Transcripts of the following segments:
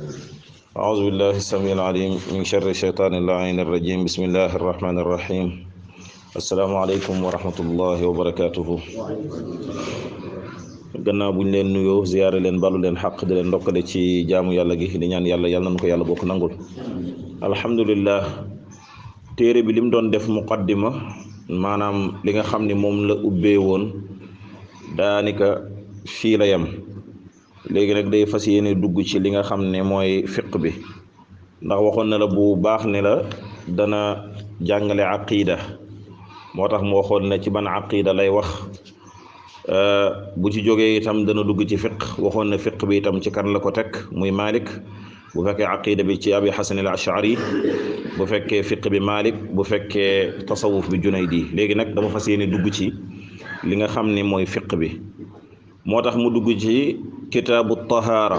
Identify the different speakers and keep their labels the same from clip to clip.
Speaker 1: أعوذ بالله السميع العليم من شر الشيطان اللعين الرجيم بسم الله الرحمن الرحيم السلام عليكم ورحمة الله وبركاته gannaaw buñ leen nuyoo ziyaare leen balu leen xaq di leen ndokkale ci jaamu yàlla gi di ñaan yàlla nañu ko yàlla bokk nangul alhamdulillah téere bi lim doon def muqaddima maanaam li nga xam ni moom la ubbee woon daanaka fii la yem léegi nag day fas yéene dugg ci li nga xam ne mooy fiq bi ndax waxoon na la bu baax ne la dana jàngale aqida moo tax mu waxoon ne ci ban aqida lay wax bu ci jógee itam dana dugg ci fiq waxoon na fiq bi itam ci kan la ko teg muy Malik bu fekkee aqida bi ci Abi Hasan al-Ash'ari bu fekkee fiq bi Malik bu fekkee tasawuf bi Junaydi léegi nag dama fas yéene dugg ci li nga xam ne mooy fiq bi moo tax mu dugg ci kitaabu tahaara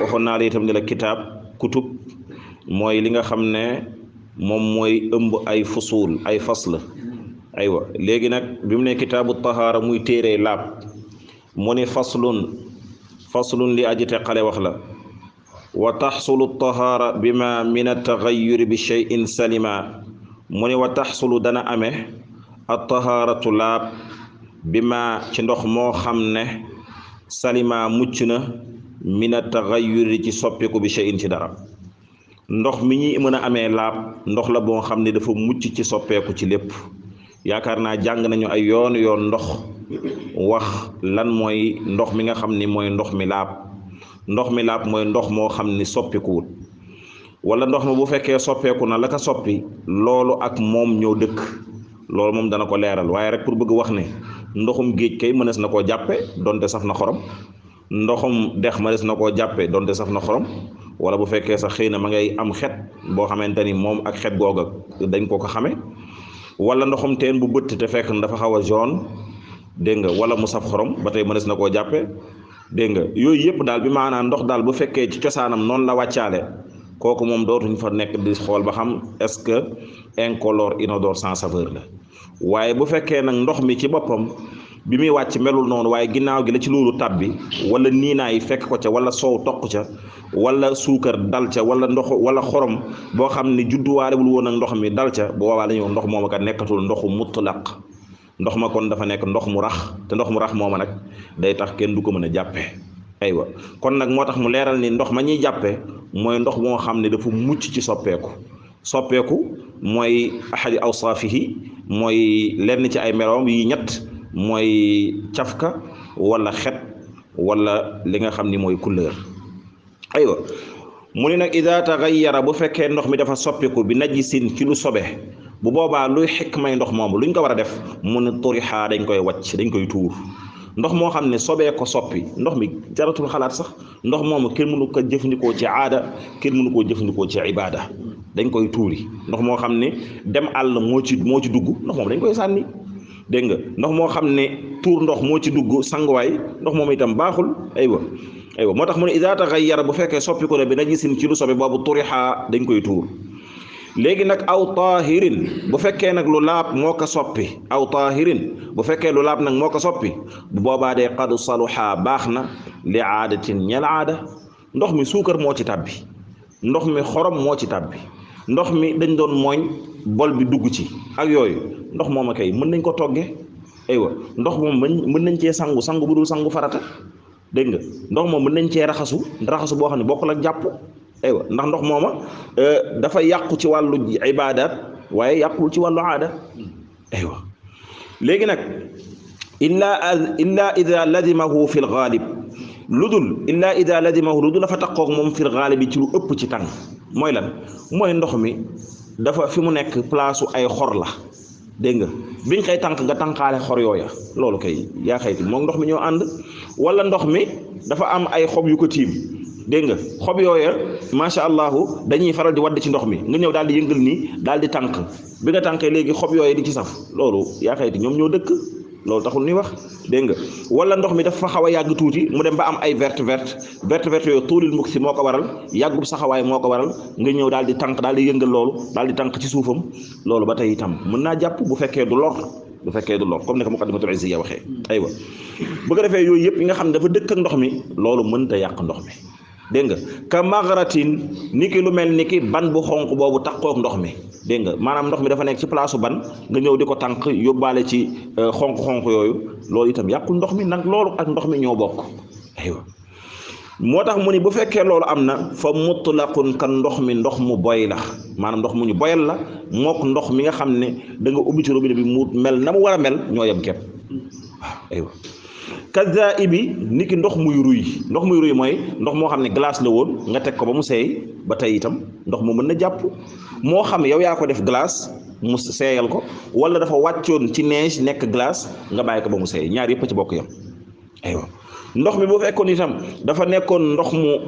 Speaker 1: waxoon naa la itam ni la kutub mooy li nga xam ne moom mooy ëmb ay fusul ay fasl aywa léegi nag bi mu ne kitaabu tahaara muy téere laab mu ne faslun li aji teqale wax la wa taxsulu tahaara bima min ataxayyuri bi cheyin salima mu ne wa taxsulu dana amee at tahaaratu laab bima ci ndox moo xam ne salima mucc na min ataxayyuri ci soppiku bi cheyin ci dara ndox mi ñuy mën a amee laab ndox la boo xam ne dafa mucc ci soppeeku ci lépp yaakaar naa jàng nañu ay yoon ndox wax lan mooy ndox mi nga xam ni mooy ndox mi laab mooy ndox moo xam ni soppikuwut wala ndox mi bu fekkee soppeeku na la ko soppi loolu ak moom ñoo dëkk loolu moom dana ko leeral waaye rek pour bëgg wax ne ndoxum géej kay mënees na koo jàppe donte saf na xorom ndoxum dex mënees na koo jàppe donte saf na xorom wala bu fekkee sax xëy na ma ngay am xet boo xamante ni moom ak xet googa dañ ko xame wala ndoxum teen bu bëtt te fekk dafa xaw a jaune dégg nga wala mu saf xorom ba tey mënees na koo jàppe dégg nga yooyu yëpp daal bi maanaam ndox daal bu fekkee ci cosaanam noonu la wàccaale kooku moom dootuñ fa nekk di xool ba xam est-ce que incolore inodore sans saveur la waaye bu fekkee nag ndox mi ci boppam bi muy wàcc melul noonu waaye ginnaaw gi la ci loolu tàbbi wala niinaay fekk ko ca wala soow toq ca wala suukar dal ca wala ndox wala xorom boo xam ne judduwaalewul woon ak ndox mi dal ca bu boobaa la ñuy wax ndox mooma kat nekkatul ndoxu mutlaq ndox ma kon dafa nekk ndox mu rax te ndox mu rax mooma nag day tax kenn du ko mën a jàppee aywa kon nag moo tax mu leeral ni ndox ma ñuy jàppee mooy ndox moo xam ne dafa mucc ci soppeeku mooy ahadi awsaafihi mooy lenn ci ay meloom yi ñett mooy cafka wala xet wala li nga xam ni mooy couleur aywa mu ne nag ida taxayyara bu fekkee ndox mi dafa soppiku bi najisin ci lu sobe bu boobaa luy xikk may ndox moomu luñ ko war a def mu ne turiha dañ koy wàcc dañ koy tuur ndox moo xam ne sobee ko soppi ndox mi jaratul xalaat sax ndox moomu kenn mënu ko jëfandikoo ci aada kenn mënu koo jëfandikoo ci ibaada dañ koy tuuri ndox moo xam ne dem àll moo ci dugg ndox moom dañ koy sànni dégg nga ndox moo xam ne tuur ndox moo ci dugg sanguwaay ndox moom itam baaxul aywa moo tax mu ne idaa taxayyara bu fekkee soppi ko ne bi najisin ci lu sobe boobu turiha dañ koy tuur léegi nag aw taahirin bu fekkee nag lu laab moo ko soppi aw taahirin bu fekkee lu laab nag moo ko soppi bu boobaa dee qad saluha baax na li aadatin ñel aada ndox mi suukar moo ci tàbbi ndox mi xorom moo ci tàbbi ndox mi dañ doon mooñ bol bi dugg ci ak yooyu ndox mooma kay mën nañ ko togge aywa ndox moom mën nañ cee sangu bu dul sangu farata dégg nga ndox moom mën nañ cee raxasu boo xam ne bokkul ak jàpp aywa ndax ndox mooma dafa yàqu ci wàllu ibaadaat waaye yàqul ci wàllu aada aywa léegi nag illa ida ladimahu fi l gaalib lu dul dafa taqoog moom fi l gaalib bi ci lu ëpp ci tàng mooy lan mooy ndox mi dafa fi mu nekk place ay xor la dégg nga bi nga koy tànk nga tànkaale xor yooya loolu kay yaa xayti moom ndox mi ñoo ànd wala ndox mi dafa am ay xob yu ko tiim dégg nga xob yooya macha allahu dañuy faral di wadd ci ndox mi nga ñëw daal di yëngal nii daal di tànk bi nga tànkee léegi xob yooya di ci saf loolu yaa xayti ñoom ñoo dëkk loolu taxul ñuy wax dégg nga wala ndox mi dafa xaw a yàgg tuuti mu dem ba am ay verte yooyu tuulil mukk si moo ko waral yàggub saxawaay moo ko waral nga ñëw daal di tànk daal di yëngal loolu daal di tànk ci suufam loolu ba tey itam mën naa jàpp bu fekkee du lor comme ne ko Muqaddimatul Izziya waxee aywa bu ko defee yooyu yëpp yi nga xam ne dafa dëkk ak ndox mi loolu mënta yàq ndox mi dégg nga ka maghratin niki lu mel niki ban bu xonq boobu takkook ndox mi dégg nga maanaam ndox mi dafa nekk ci place ban nga ñëw di ko tànk yóbbaale ci xonq-xonq yooyu loolu itam yàqul ndox mi nag loolu ak ndox mi ñoo bokk aywa moo tax mu ni bu fekkee loolu am na fa mutlaqun kan ndox mi ndox mu boy la maanaam ndox mu ñu boyal la mook ndox mi nga xam ne da nga ubbi ci robinet bi mu mel na mu war a mel ñoo yem képp waaw aywa kaza ibi niki ndox muy ruy mooy ndox moo xam ne glace la woon nga teg ko ba mu seey ba tey itam ndox mu mën na jàpp moo xam yow yaa ko def glace mu seeyal ko wala dafa wàccoon ci neige nekk glace nga bàyyi ko ba mu seey ñaar yëpp ci bokk yam aywa ndox mi bu fekkoon itam dafa nekkoon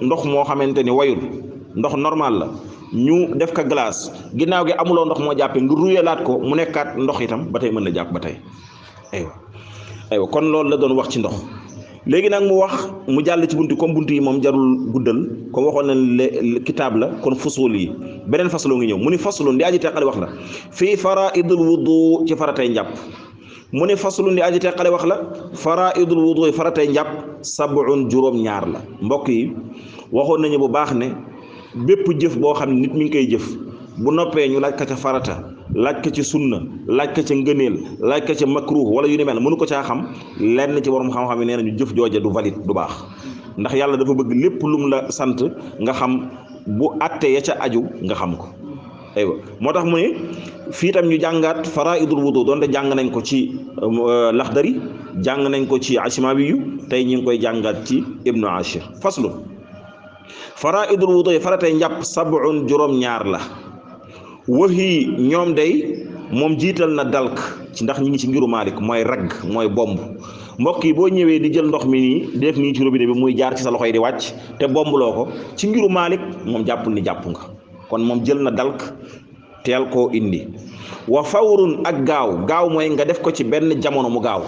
Speaker 1: ndox moo xamante ni wayul ndox normal la ñu def ko glace ginnaaw gi amuloo ndox moo jàppee nga ruyalaat ko mu nekkaat ndox itam ba tey mën na jàpp ba tey aywa kon loolu la doon wax ci ndox léegi nag mu wax mu jàll ci buntu comme buntu yi moom jarul guddal comme waxoon na kitaab la kon fusul yi beneen fasloo ngi ñëw mu ni faslun di aji teqale wax la fii faraidul wudu ci faratay njàpp mu ni faslun di aji teqale wax la faraidul wudu faratay njàpp sab'un juróom-ñaar la mbokk yi waxoon nañu bu baax ne bépp jëf boo xam ne nit mi ngi koy jëf bu noppee ñu laaj ko ca farata laaj ko ci sunna laaj ko ca ngëneel laaj ko ca makruh wala yu ni mel mënu ko caa xam lenn ci borom xam-xam yi nee nañu jëf jooja du valide du baax ndax yàlla dafa bëgg lépp lum la sant nga xam bu atte ya ca aju nga xam ko aywa moo tax mu ne fii tam ñu jàngaat faraidul wudu doonte jàng nañ ko ci laxdari jàng nañ ko ci ashimawi yu tey ñu ngi koy jàngaat ci ibnu ashir faslu faraidul wudu faratay njàpp sab'un juróom-ñaar la waxi ñoom day moom jiital na dalk ci ndax ñi ngi ci ngiru Maalik mooy ragg mooy bomb mbokk yi boo ñëwee di jël ndox mi nii def nii ci robinet bi muy jaar ci sa loxo yi di wàcc te bombloo ko ci ngiru Maalik moom jàppul ni jàpp nga kon moom jël na dalk teel koo indi wa fawrun ak gaaw mooy nga def ko ci benn jamono mu gaaw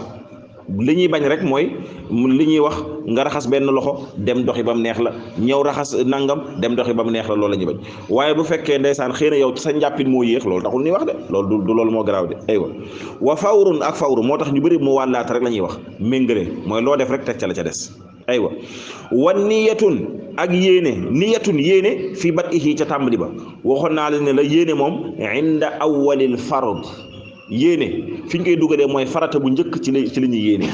Speaker 1: li ñuy bañ rek mooy li ñuy wax nga raxas benn loxo dem doxi ba mu neex la ñëw raxas nangam dem doxi ba mu neex la loolu la ñuy bañ waaye bu fekkee ndeysaan xëy na yow ci sa njàppin moo yéex loolu taxul ñuy wax de loolu du loolu moo garaaw de aywa wa fawrun ak fawru moo tax ñu bëri mu wàllaata rek la ñuy wax méngale mooy loo def rek teg ca la ca des aywa wan niyatun ak yéene fii bat ihi ca tàmbali ba waxoon naa la ne la yéene moom inda awwalil fard yéene fi ñu koy dugalee mooy farata bu njëkk ci li ñuy yéene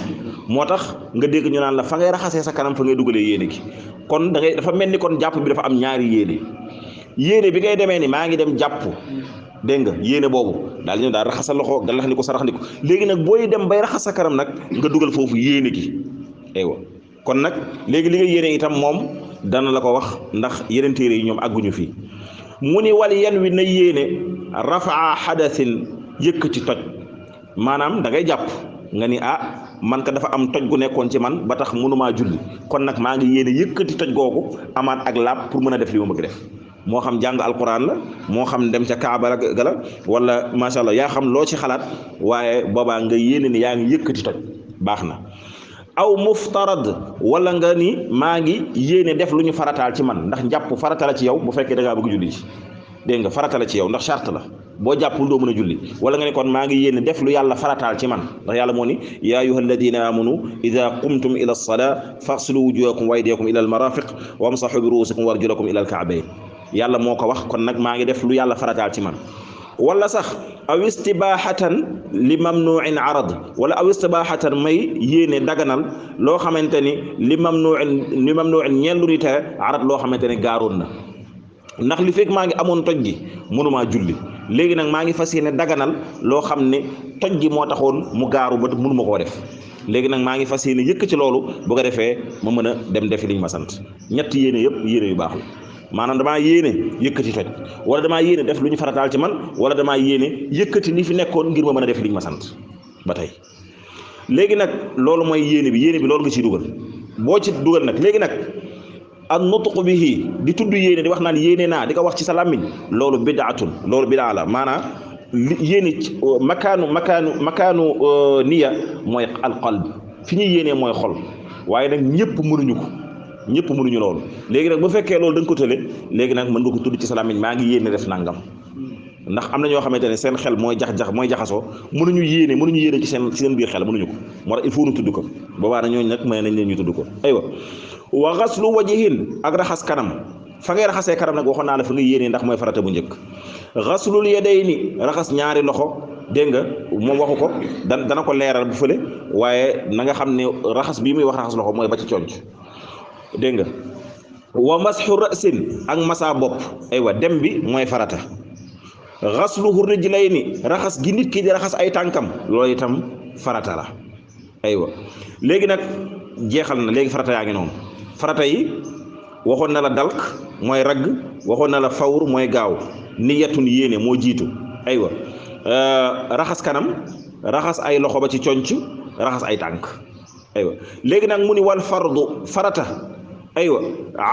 Speaker 1: moo tax nga dégg ñu naan la fa ngay raxasee sa kanam fa ngay dugalee yéene gi kon dafa mel ni kon jàpp bi dafa am ñaari yéene bi ngay demee ni maa ngi dem jàpp dégg nga yéene boobu daal di ñëw daal raxas sa loxo galax ni ko sa rax ni ko léegi nag booy dem bay raxas sa kanam nag nga dugal foofu yéene gi aywa kon nag léegi li nga yéene itam moom dana la ko wax ndax yeneen téere yi ñoom àgguñu fii mu ni wal yan wi na yéene rafaa xadasin yëkkati toj maanaam da ngay jàpp nga ni man ka dafa am toj gu nekkoon ci man ba tax mënumaa julli kon nag maa ngi yéene yëkkati toj googu amaat ak laab pour mën a def li ma bëgg def moo xam jàng alquran la moo xam dem ca kaaba ga la wala macha allah yaa xam loo ci xalaat waaye boobaa nga yéene ni yaa ngi yëkkati toj baax na aw muftarad wala nga ni maa ngi yéene def lu ñu farataal ci man ndax njàpp farata la ci yow bu fekkee da ngaa bëgg julli ci dégg nga farata la ci yow ndax charte la boo jàppul doo mën a julli wala nga ne kon maa ngi yéene def lu yàlla farataal ci man ndax yàlla moo ni yaa ayyuha alladina amanu ida qumtum ila alsalaa faghsilu wujuhakum wa aydiyakum ila almarafiq wamsahu bi ruusikum wa arjulakum ila alka'bayn yàlla moo ko wax kon nag maa ngi def lu yàlla farataal ci man wala sax aw istibahatan li mamnuin arad wala aw istibahatan may yéene daganal loo xamante ni li mamnuin ñeel lu ni tere arad loo xamante ne gaaroon na ndax li fekk maa ngi amoon toj gi mënumaa julli léegi nag maa ngi fas yéene daganal loo xam ne toj gi moo taxoon mu gaaru ba mënuma koo def léegi nag maa ngi fas yéene yëkk ci loolu bu ko defee ma mën a dem defi liñ ma sant ñett yéene yëpp yéene yu baax la maanaam damaa yéene yëkkati toj wala damaa yéene def lu ñu farataal ci man wala damaa yéene yëkkati li fi nekkoon ngir ma mën a def liñ ma sant ba tey léegi nag loolu mooy yéene bi loolu nga ciy dugal boo ci dugal nag léegi nag an nutq bihi di tudd yéene di wax naan yéene naa di ko wax ci sa làmmiñ loolu bidaa la maanaam yéene makaanu niya mooy alqalb fi ñuy yéenee mooy xol waaye nag ñëpp mënuñu loolu léegi nag bu fekkee loolu da nga ko tële léegi nag mën nga ko tudd ci sa làmmiñ maa ngi yéene def nangam ndax am na ñoo xamante ne seen xel mooy jaxasoo mënuñu yéene ci seen biir xel mënuñu ko moo tax il faut ñu tudd ko boobaa na ñooñu nag may nañ leen ñu tudd ko aywa wa xaslu wajihin ak raxas kanam fa ngay raxasee kanam nag waxoon naa la fa nga yéenee ndax mooy farata bu njëkk xaslul yadayni raxas ñaari loxo dégg nga moom waxu ko dana ko leeral bu fële waaye na nga xam ne raxas bii muy wax raxas loxo mooy ba ci conc dégg nga wa masxu rasin ak masa bopp aywa dem bi mooy farata xasluhu rijlayni raxas gi nit ki di raxas ay tànkam loolu itam farata la aywa léegi nag jeexal na léegi farata yaa ngi noonu farata yi waxoon na la dalk mooy ragg waxoon na la fawr mooy gaaw niyatun yéene moo jiitu aywa raxas kanam raxas ay loxo ba ci conc raxas ay tànk aywa léegi nag mu ni wal fardu farata aywa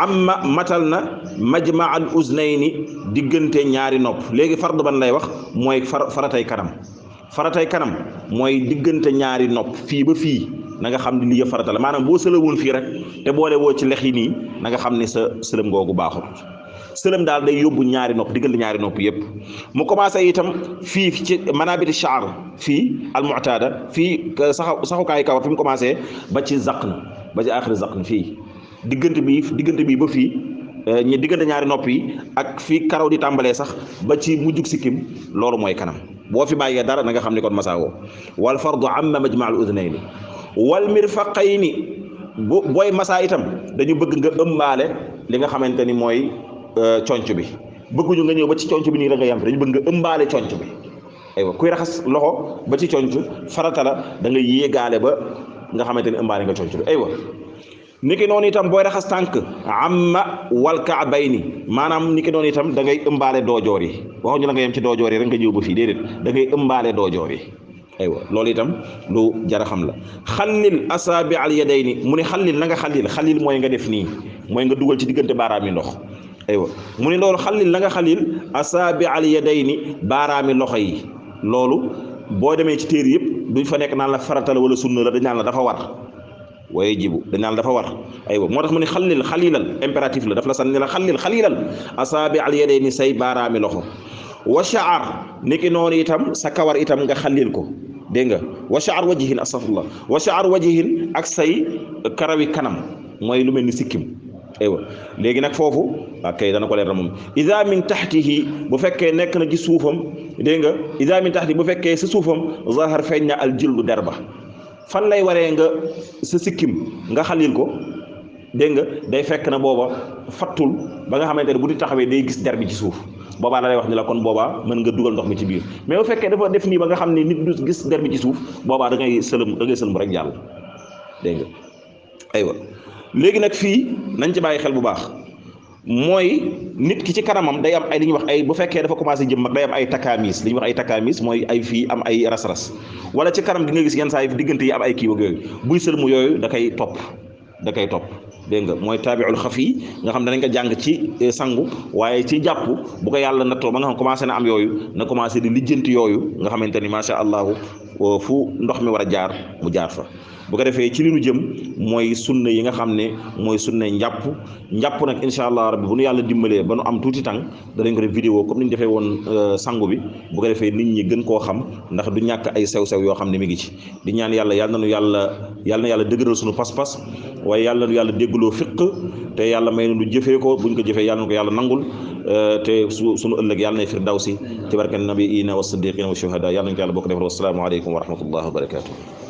Speaker 1: amma matal na majma al uznayni diggante ñaari nopp léegi fardu ban lay wax mooy faratay kanam mooy diggante ñaari nopp fii ba fii na nga xam ne lii yëpp farata la maanaam boo sëlëwoon fii rek te boole woo ci lex yi nii na nga xam ne sa sëlëm googu baaxul sëlëm daal day yóbbu ñaari nopp diggante ñaari nopp yëpp mu commencé itam fii ci manabiti sha'r fii al mu'tada fii saxukaay kawar fi mu commencé ba ci zaqn ba ci aaxiri zaqn fii diggante bi ba fii ñi diggante ñaari nopp yi ak fii karaw di tàmbalee sax ba ci mujjug sikkim loolu mooy kanam boo fi bàyyee dara na nga xam ne kon masaawoo wal fardu amma majma al udnayni wal mirfaqayni booy masaa itam dañu bëgg nga ëmbaale li nga xamante ni mooy conc bi bëgguñu nga ñëw ba ci conc bi nii la nga yam dañu bëgg nga ëmbaale conc bi aywa kuy raxas loxo ba ci conc farata la da nga yéegaale ba nga xamante ni ëmbaale nga conc bi aywa niki noonu itam booy raxas tànk amma wal ka'bayni maanaam niki noonu itam da ngay ëmbaale doojoor yi waxuñu la nga yem ci doojoor yi rek nga ñëw ba fii déedéet da ngay ëmbaale doojoor yi aywa loolu itam lu jar a xam la xallil asaabi al yadayni mu ne xallil na nga xallil mooy nga def nii mooy nga dugal ci diggante baaraami ndox aywa mu ne loolu xallil na nga xallil asaabi al yadayni baaraami loxo yi loolu boo demee ci téere yëpp duñ fa nekk naan la farata la wala sunna la dañ naan la dafa war waaye jibu dañ naan dafa war aywa moo tax mu ne xalilal impératif la daf la san ne la xalilal asaabi al yadayni say baaraami loxo wa sha'r niki noonu itam sa kawar itam nga xallil ko dégg nga wa sha'r wajhin astaghfirullah wa sha'r wajhin ak say karawi kanam mooy lu mel ni sikkim aywa léegi nag foofu kay dana ko leer moom ida min taxtihi bu fekkee nekk na ci suufam dégg nga ida min taxtihi bu fekkee sa suufam zahar feeñ na al jildu derba fan lay waree nga sa sikkim nga xalil ko dégg nga day fekk na booba fattul ba nga xamante ne bu di taxawee day gis der bi ci suuf boobaa la lay wax ni la kon boobaa mën nga dugal ndox mi ci biir mais bu fekkee dafa def nii ba nga xam ne nit du gis der bi ci suuf boobaa da ngay sëlëm rek jàll dégg nga aywa léegi nag fii nañ ci bàyyi xel bu baax mooy nit ki ci kanamam day am ay li ñuy wax ay bu fekkee dafa commencé jëm mag day am ay takaamis li ñuy wax ay takaamis mooy ay fii am ay ras-ras wala ci kanam di nga gis yenn saa yi diggante yi am ay kii ak yooyu buy sëlmu yooyu da koy topp dégg nga mooy taabiul xaf yi nga xam ne dañ ko jàng ci sangu waaye ci jàpp bu ko yàlla nattoo ba nga xam commencé na am yooyu na commencé di lijjanti yooyu nga xamante ni macha allahu fu ndox mi war a jaar mu jaar fa bu ko defee ci li nu jëm mooy sunna yi nga xam ne mooy sunna njàpp nag incha allah rabbi bu nu yàlla dimbalee ba nu am tuuti tàng danañ ko def vidéo comme ni ñu defee woon sangu bi bu ko defee nit ñi gën koo xam ndax du ñàkk ay sew-sew yoo xam ne mi ngi ci di ñaan yàlla na yàlla dëgëral suñu pas-pas waaye yàlla na nu yàlla déggloo fiq te yàlla may nu jëfee ko buñ ko jëfee yàlla na ko yàlla nangul te suñu ëllëg yàlla nay firdawsi ci barke nabiina wa siddiqina wa shuhada yàlla nañ ko yàlla bokk defal wassalaamu aleykum wa rahmatullahi wa barakatuh